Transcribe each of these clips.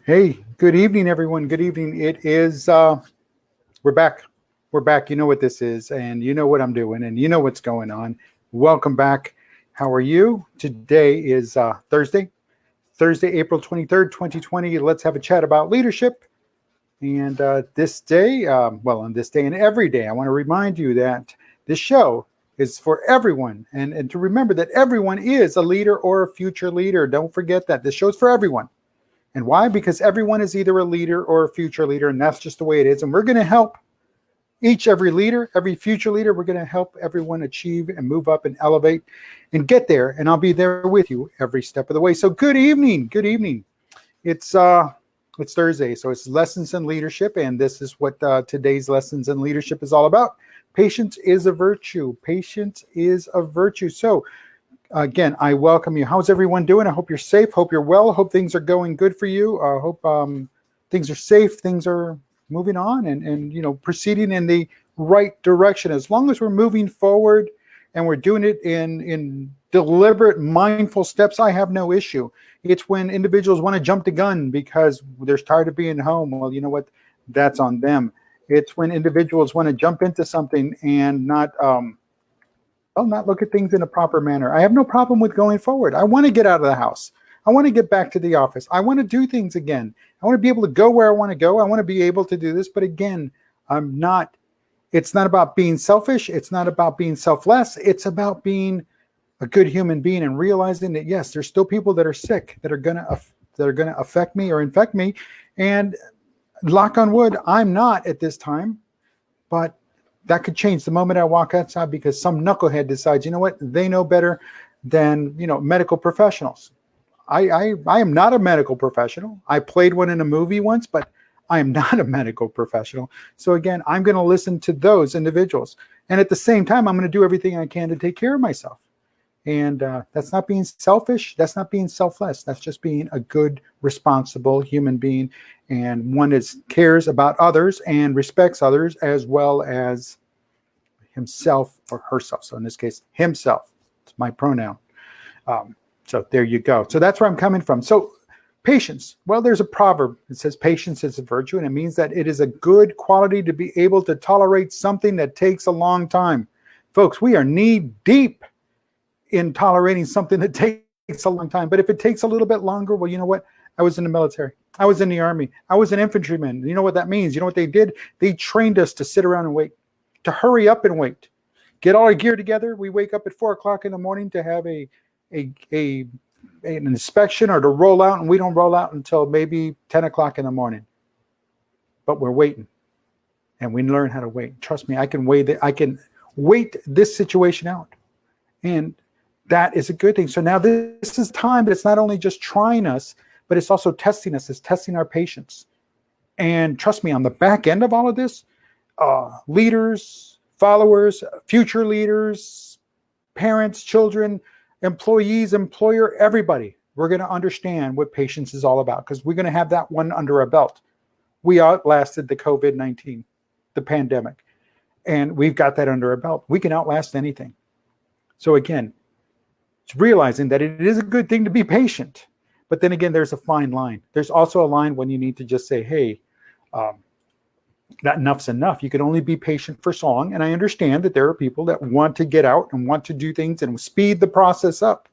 Hey, good evening, everyone. Good evening. It is, we're back. We're back. You know what this is, and you know what I'm doing, and you know what's going on. Welcome back. How are you? Today is Thursday, April 23rd, 2020. Let's have a chat about leadership. And this day, on this day and every day, I want to remind you that this show is for everyone, and to remember that everyone is a leader or a future leader. Don't forget that. This show is for everyone. And why? Because everyone is either a leader or a future leader, and that's just the way it is. And we're going to help every leader, every future leader, we're going to help everyone achieve and move up and elevate and get there. And I'll be there with you every step of the way. So good evening. Good evening. It's Thursday, so it's lessons in leadership, and this is what today's lessons in leadership is all about. Patience is a virtue. Patience is a virtue. So again, I welcome you. How's everyone doing? I hope you're safe. Hope you're well. Hope things are going good for you. I hope things are safe. Things are moving on and proceeding in the right direction. As long as we're moving forward and we're doing it in deliberate, mindful steps, I have no issue. It's when individuals want to jump the gun because they're tired of being home. Well, you know what? That's on them. It's when individuals want to jump into something and not look at things in a proper manner. I have no problem with going forward. I want to get out of the house. I want to get back to the office. I want to do things again. I want to be able to go where I want to go. I want to be able to do this. But again, it's not about being selfish. It's not about being selfless. It's about being a good human being and realizing that, yes, there's still people that are sick that are going to affect me or infect me. And knock on wood, I'm not at this time, but that could change the moment I walk outside because some knucklehead decides, you know what, they know better than medical professionals. I am not a medical professional. I played one in a movie once, but I am not a medical professional. So again, I'm going to listen to those individuals. And at the same time, I'm going to do everything I can to take care of myself. And that's not being selfish. That's not being selfless. That's just being a good, responsible human being, and one that cares about others and respects others as well as himself or herself. So in this case, himself. It's my pronoun. So there you go. So that's where I'm coming from. So patience. Well, there's a proverb. It says patience is a virtue, and it means that it is a good quality to be able to tolerate something that takes a long time. Folks, we are knee deep in tolerating something that takes a long time. But if it takes a little bit longer, well, you know what? I was in the military. I was in the Army. I was an infantryman. You know what that means? You know what they did? They trained us to sit around and wait, to hurry up and wait. Get all our gear together. We wake up at 4 o'clock in the morning to have an inspection or to roll out, and we don't roll out until maybe 10 o'clock in the morning. But we're waiting, and we learn how to wait. Trust me, I can wait this situation out. And that is a good thing. So now this is time, but it's not only just trying us, but it's also testing us. It's testing our patience. And trust me, on the back end of all of this, leaders, followers, future leaders, parents, children, employees, employer, everybody, we're going to understand what patience is all about because we're going to have that one under our belt. We outlasted the COVID-19, the pandemic, and we've got that under our belt. We can outlast anything. So again, it's realizing that it is a good thing to be patient. But then again, there's a fine line. There's also a line when you need to just say, hey, that enough's enough. You can only be patient for so long. And I understand that there are people that want to get out and want to do things and speed the process up.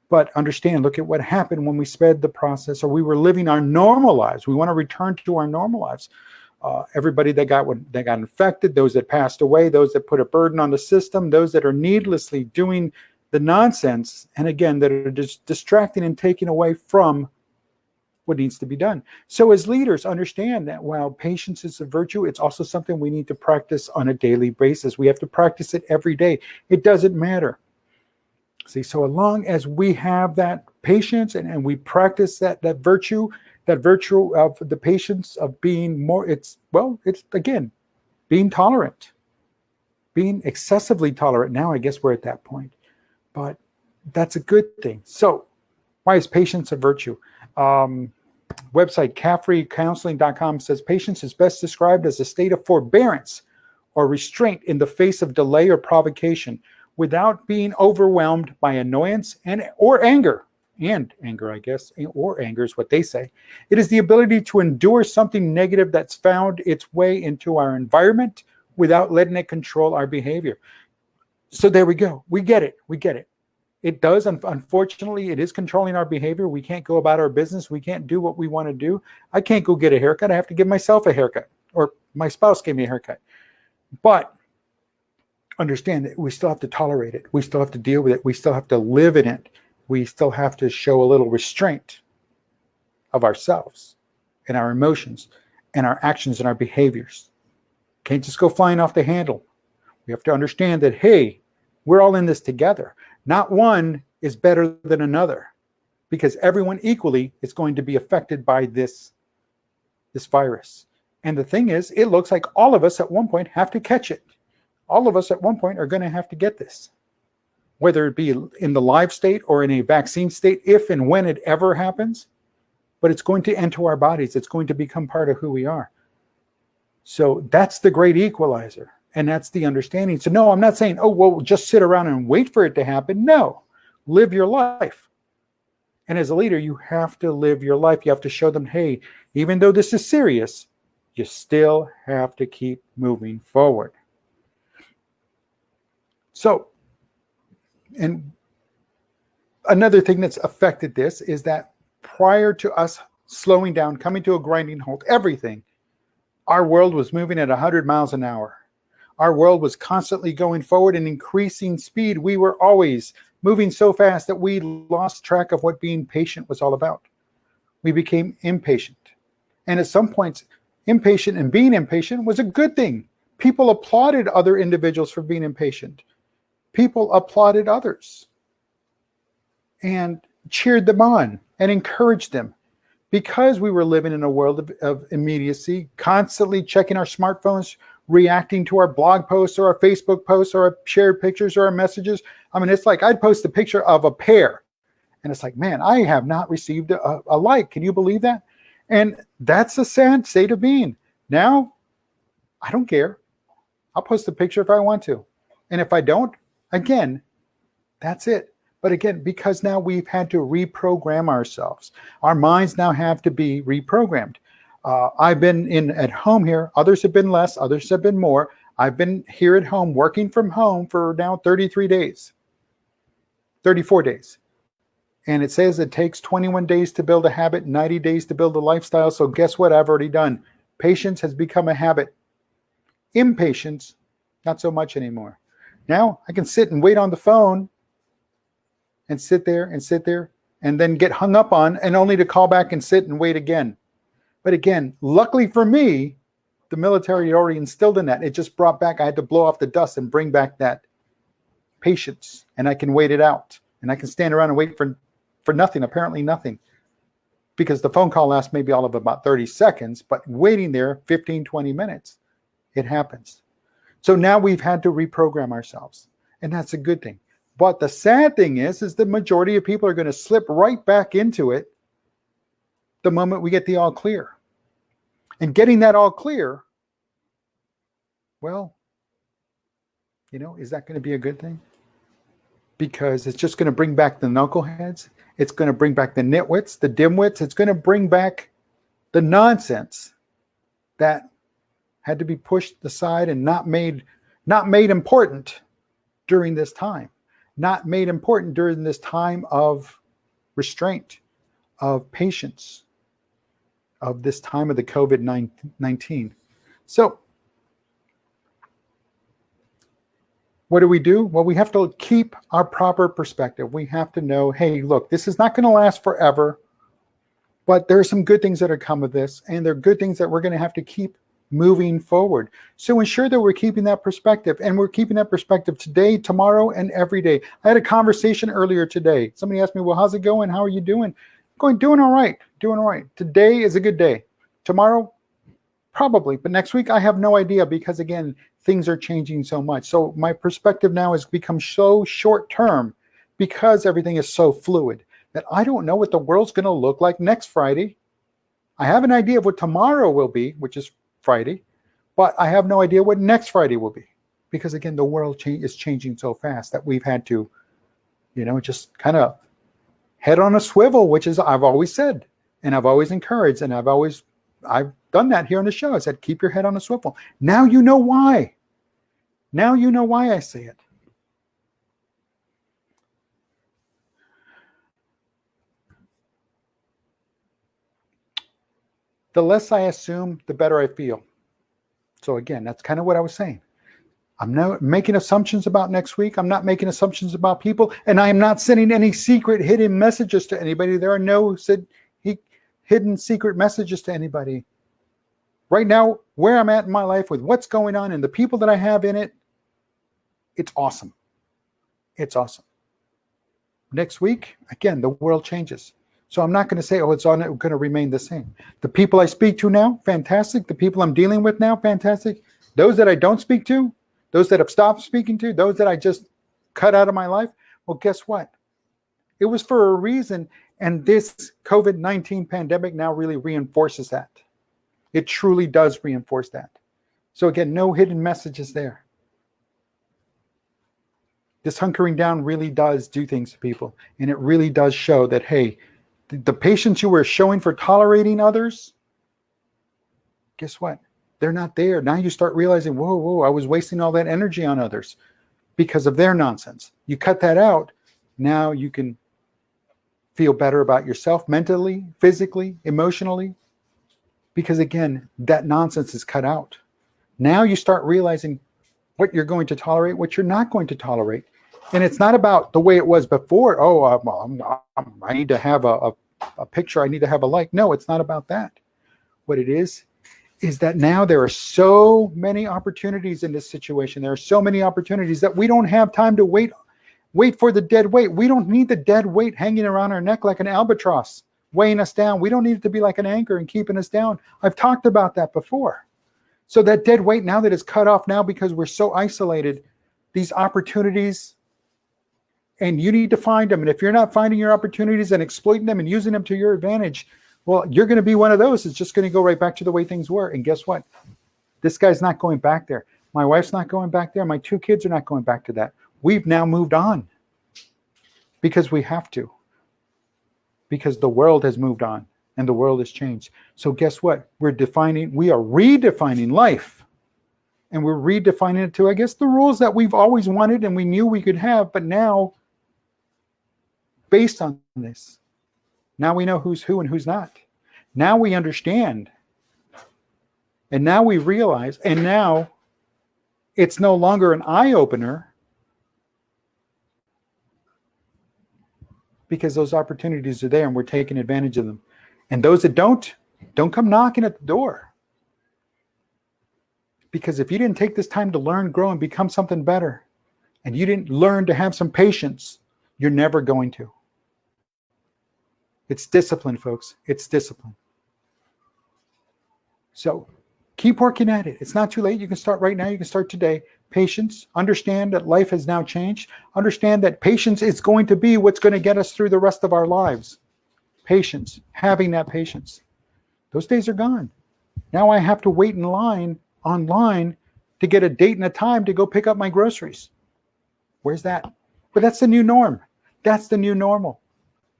But understand, look at what happened when we sped the process or we were living our normal lives. We want to return to our normal lives. Everybody that got infected, those that passed away, those that put a burden on the system, those that are needlessly doing the nonsense, and again, that are just distracting and taking away from what needs to be done. So as leaders, understand that while patience is a virtue, it's also something we need to practice on a daily basis. We have to practice it every day. It doesn't matter. See, so as long as we have that patience and we practice that virtue of the patience of being more, it's again, being tolerant, being excessively tolerant. Now I guess we're at that point, but that's a good thing. So why is patience a virtue? Website caffreycounseling.com says patience is best described as a state of forbearance or restraint in the face of delay or provocation without being overwhelmed by annoyance or anger. and anger, I guess, or anger is what they say. It is the ability to endure something negative that's found its way into our environment without letting it control our behavior. So there we go. We get it. We get it. It does. Unfortunately, it is controlling our behavior. We can't go about our business. We can't do what we want to do. I can't go get a haircut. I have to give myself a haircut, or my spouse gave me a haircut. But understand that we still have to tolerate it. We still have to deal with it. We still have to live in it. We still have to show a little restraint of ourselves and our emotions and our actions and our behaviors. Can't just go flying off the handle. We have to understand that, hey, we're all in this together. Not one is better than another, because everyone equally is going to be affected by this virus. And the thing is, it looks like all of us at one point have to catch it. All of us at one point are going to have to get this, whether it be in the live state or in a vaccine state, if and when it ever happens. But it's going to enter our bodies. It's going to become part of who we are. So that's the great equalizer. And that's the understanding. So no, I'm not saying, oh, well, just sit around and wait for it to happen. No, live your life. And as a leader, you have to live your life. You have to show them, hey, even though this is serious, you still have to keep moving forward. So, and another thing that's affected this is that prior to us slowing down, coming to a grinding halt, everything, our world was moving at 100 miles an hour. Our world was constantly going forward and increasing speed. We were always moving so fast that we lost track of what being patient was all about. We became impatient. And at some points, impatient and being impatient was a good thing. People applauded other individuals for being impatient. People applauded others and cheered them on and encouraged them, because we were living in a world of immediacy, constantly checking our smartphones, reacting to our blog posts or our Facebook posts or our shared pictures or our messages. I mean, it's like I'd post a picture of a pear and it's like, man, I have not received a like. Can you believe that? And that's a sad state of being. Now, I don't care. I'll post a picture if I want to. And if I don't, again, that's it. But again, because now we've had to reprogram ourselves. Our minds now have to be reprogrammed. I've been at home here. Others have been less. Others have been more. I've been here at home, working from home for now 33 days, 34 days. And it says it takes 21 days to build a habit, 90 days to build a lifestyle. So guess what? I've already done. Patience has become a habit. Impatience, not so much anymore. Now I can sit and wait on the phone and sit there and then get hung up on, and only to call back and sit and wait again. But again, luckily for me, the military had already instilled in that. It just brought back, I had to blow off the dust and bring back that patience, and I can wait it out. And I can stand around and wait for nothing, apparently nothing. Because the phone call lasts maybe all of about 30 seconds, but waiting there 15, 20 minutes, it happens. So now we've had to reprogram ourselves, and that's a good thing. But the sad thing is the majority of people are going to slip right back into it the moment we get the all clear. And getting that all clear, well, is that going to be a good thing? Because it's just going to bring back the knuckleheads. It's going to bring back the nitwits, the dimwits. It's going to bring back the nonsense that had to be pushed aside and not made important during this time. Not made important during this time of restraint, of patience, of this time of the COVID-19. So what do? Well, we have to keep our proper perspective. We have to know, hey, look, this is not going to last forever, but there are some good things that are come of this, and there are good things that we're going to have to keep moving forward. So ensure that we're keeping that perspective, and we're keeping that perspective today, tomorrow, and every day. I had a conversation earlier today. Somebody asked me, well, how's it going? How are you doing? Doing all right. Today is a good day. Tomorrow, probably. But next week, I have no idea, because again, things are changing so much. So my perspective now has become so short term, because everything is so fluid, that I don't know what the world's going to look like next Friday. I have an idea of what tomorrow will be, which is Friday, but I have no idea what next Friday will be, because again, the world is changing so fast that we've had to, just kind of head on a swivel, which is I've always said, and I've always encouraged, and I've done that here on the show. I said, keep your head on a swivel. Now you know why. Now you know why I say it. The less I assume, the better I feel. So again, that's kind of what I was saying. I'm not making assumptions about next week. I'm not making assumptions about people. And I am not sending any secret hidden messages to anybody. There are no hidden secret messages to anybody. Right now, where I'm at in my life with what's going on and the people that I have in it, it's awesome. It's awesome. Next week, again, the world changes. So I'm not going to say, oh, it's going to remain the same. The people I speak to now, fantastic. The people I'm dealing with now, fantastic. Those that I don't speak to, those that I've stopped speaking to, those that I just cut out of my life, well, guess what? It was for a reason, and this COVID-19 pandemic now really reinforces that. It truly does reinforce that. So again, no hidden messages there. This hunkering down really does do things to people, and it really does show that, hey, the patience you were showing for tolerating others, guess what? They're not there. Now you start realizing, whoa, I was wasting all that energy on others because of their nonsense. You cut that out. Now you can feel better about yourself mentally, physically, emotionally, because again, that nonsense is cut out. Now you start realizing what you're going to tolerate, what you're not going to tolerate. And it's not about the way it was before. Oh, I need to have a picture. I need to have a like. No, it's not about that. What it is that now there are so many opportunities in this situation. There are so many opportunities that we don't have time to wait for the dead weight. We don't need the dead weight hanging around our neck like an albatross, weighing us down. We don't need it to be like an anchor and keeping us down. I've talked about that before. So that dead weight now that is cut off now because we're so isolated, these opportunities, and you need to find them. And if you're not finding your opportunities and exploiting them and using them to your advantage, well, you're going to be one of those. It's just going to go right back to the way things were. And guess what? This guy's not going back there. My wife's not going back there. My 2 kids are not going back to that. We've now moved on because we have to. Because the world has moved on and the world has changed. So guess what? We are redefining life. And we're redefining it to, I guess, the rules that we've always wanted and we knew we could have. But now, based on this, now we know who's who and who's not. Now we understand. And now we realize, and now it's no longer an eye-opener because those opportunities are there and we're taking advantage of them. And those that don't come knocking at the door. Because if you didn't take this time to learn, grow, and become something better, and you didn't learn to have some patience, you're never going to. It's discipline, folks. It's discipline. So keep working at it. It's not too late. You can start right now. You can start today. Patience. Understand that life has now changed. Understand that patience is going to be what's going to get us through the rest of our lives. Patience. Having that patience. Those days are gone. Now I have to wait in line online to get a date and a time to go pick up my groceries. Where's that? But that's the new norm. That's the new normal.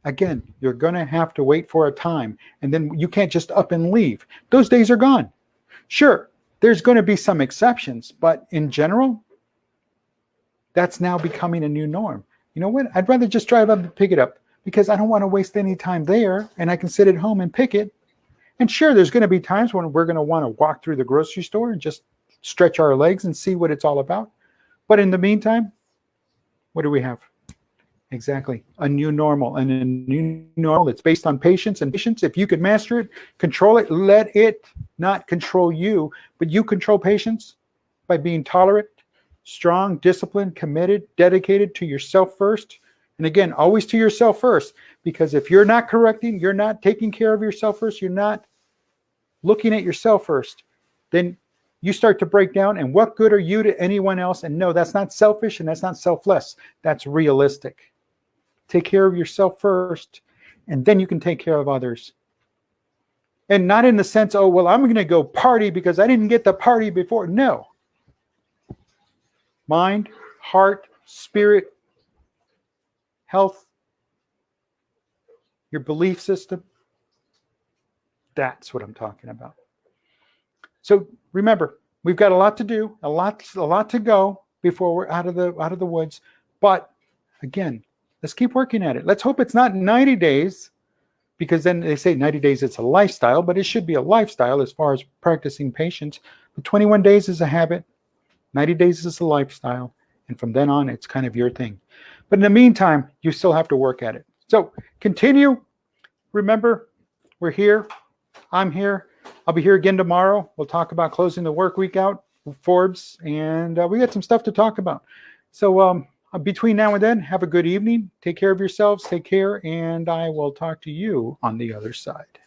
Again, you're going to have to wait for a time, and then you can't just up and leave. Those days are gone. Sure, there's going to be some exceptions, but in general, that's now becoming a new norm. You know what? I'd rather just drive up and pick it up because I don't want to waste any time there, and I can sit at home and pick it. And sure, there's going to be times when we're going to want to walk through the grocery store and just stretch our legs and see what it's all about. But in the meantime, what do we have? Exactly. A new normal. And a new normal that's based on patience. And patience, if you can master it, control it, let it not control you, but you control patience by being tolerant, strong, disciplined, committed, dedicated to yourself first. And again, always to yourself first, because if you're not correcting, you're not taking care of yourself first, you're not looking at yourself first, then you start to break down. And what good are you to anyone else? And no, that's not selfish and that's not selfless. That's realistic. Take care of yourself first, and then you can take care of others. And not in the sense, oh, well, I'm going to go party because I didn't get the party before. No. Mind, heart, spirit, health, your belief system. That's what I'm talking about. So remember, we've got a lot to do, a lot to go before we're out of the woods. But again, let's keep working at it. Let's hope it's not 90 days, because then they say 90 days it's a lifestyle, but it should be a lifestyle as far as practicing patience. But 21 days is a habit, 90 days is a lifestyle, and from then on, it's kind of your thing. But in the meantime, you still have to work at it. So continue. Remember, we're here. I'm here. I'll be here again tomorrow. We'll talk about closing the work week out, Forbes, and we got some stuff to talk about. So between now and then, have a good evening. Take care of yourselves. Take care, and I will talk to you on the other side.